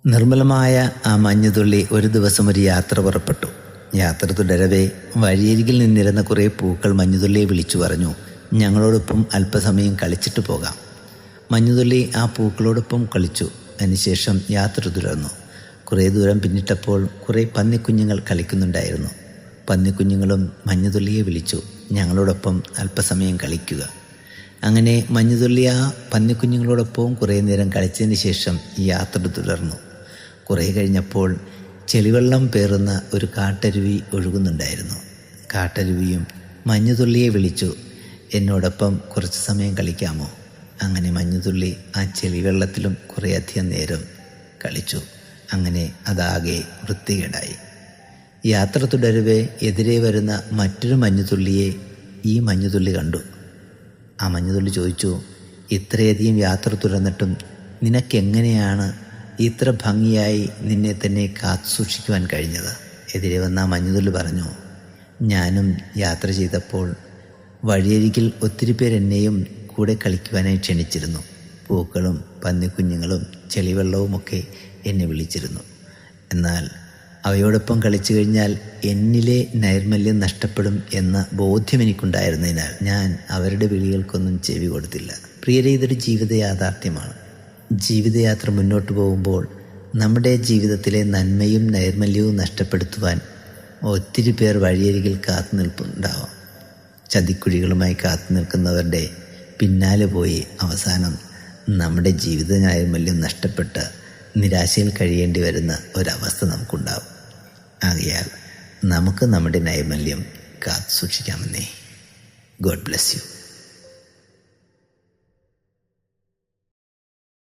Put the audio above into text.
നിർമ്മലമായ ആ മഞ്ഞുതുള്ളി ഒരു ദിവസം ഒരു യാത്ര പുറപ്പെട്ടു. യാത്ര തുടരവേ വഴിയരികിൽ നിന്നിരുന്ന കുറേ പൂക്കൾ മഞ്ഞുതുള്ളിയെ വിളിച്ചു പറഞ്ഞു, ഞങ്ങളോടൊപ്പം അല്പസമയം കളിച്ചിട്ട് പോകാം. മഞ്ഞുതുള്ളി ആ പൂക്കളോടൊപ്പം കളിച്ചു. അതിനുശേഷം യാത്ര തുടർന്നു. കുറേ ദൂരം പിന്നിട്ടപ്പോൾ കുറേ പന്നിക്കുഞ്ഞുങ്ങൾ കളിക്കുന്നുണ്ടായിരുന്നു. പന്നിക്കുഞ്ഞുങ്ങളും മഞ്ഞുതുള്ളിയെ വിളിച്ചു, ഞങ്ങളോടൊപ്പം അല്പസമയം കളിക്കുക. അങ്ങനെ മഞ്ഞുതുള്ളി ആ പന്നിക്കുഞ്ഞുങ്ങളോടൊപ്പം കുറേ നേരം കളിച്ചതിന് ശേഷം ഈ യാത്ര തുടർന്നു. കുറേ കഴിഞ്ഞപ്പോൾ ചെളിവെള്ളം പേറുന്ന ഒരു കാട്ടരുവി ഒഴുകുന്നുണ്ടായിരുന്നു. കാട്ടരുവിയും മഞ്ഞുതുള്ളിയെ വിളിച്ചു, എന്നോടൊപ്പം കുറച്ച് സമയം കളിക്കാമോ? അങ്ങനെ മഞ്ഞുതുള്ളി ആ ചെളിവെള്ളത്തിലും കുറേയധികം നേരം കളിച്ചു. അങ്ങനെ അതാകെ വൃത്തികേടായി. യാത്ര തുടരവേ എതിരെ വരുന്ന മറ്റൊരു മഞ്ഞുതുള്ളിയെ ഈ മഞ്ഞുതുള്ളി കണ്ടു. ആ മഞ്ഞുതുള്ളി ചോദിച്ചു, ഇത്രയധികം യാത്ര തുടർന്നിട്ടും നിനക്കെങ്ങനെയാണ് ഇത്ര ഭംഗിയായി നിന്നെ തന്നെ കാത്തു സൂക്ഷിക്കുവാൻ കഴിഞ്ഞത്? എതിരെ വന്ന ആ മഞ്ഞുതുള്ളി പറഞ്ഞു, ഞാനും യാത്ര ചെയ്തപ്പോൾ വഴിയരികിൽ ഒത്തിരി പേർ എന്നെയും കൂടെ കളിക്കുവാനായി ക്ഷണിച്ചിരുന്നു. പൂക്കളും പന്നിക്കുഞ്ഞുങ്ങളും ചെളിവെള്ളവുമൊക്കെ എന്നെ വിളിച്ചിരുന്നു. എന്നാൽ അവയോടൊപ്പം കളിച്ചു കഴിഞ്ഞാൽ എന്നിലെ നൈർമല്യം നഷ്ടപ്പെടും എന്ന ബോധ്യം എനിക്കുണ്ടായിരുന്നതിനാൽ ഞാൻ അവരുടെ വിളികൾക്കൊന്നും ചെവി കൊടുത്തില്ല. പ്രിയരെ, ഇതൊരു ജീവിത യാഥാർത്ഥ്യമാണ്. ജീവിതയാത്ര മുന്നോട്ട് പോകുമ്പോൾ നമ്മുടെ ജീവിതത്തിലെ നന്മയും നൈർമല്യവും നഷ്ടപ്പെടുത്തുവാൻ ഒത്തിരി പേർ വഴിയരികിൽ കാത്തു നിൽപ്പുണ്ടാവാം. ചതിക്കുഴികളുമായി കാത്തു നിൽക്കുന്നവരുടെ പിന്നാലെ പോയി അവസാനം നമ്മുടെ ജീവിത നൈർമല്യം നഷ്ടപ്പെട്ട് നിരാശയിൽ കഴിയേണ്ടി വരുന്ന ഒരവസ്ഥ നമുക്കുണ്ടാവും. ആകയാൽ നമുക്ക് നമ്മുടെ നൈർമല്യം കാത്തു സൂക്ഷിക്കാമെന്നേ. God bless you.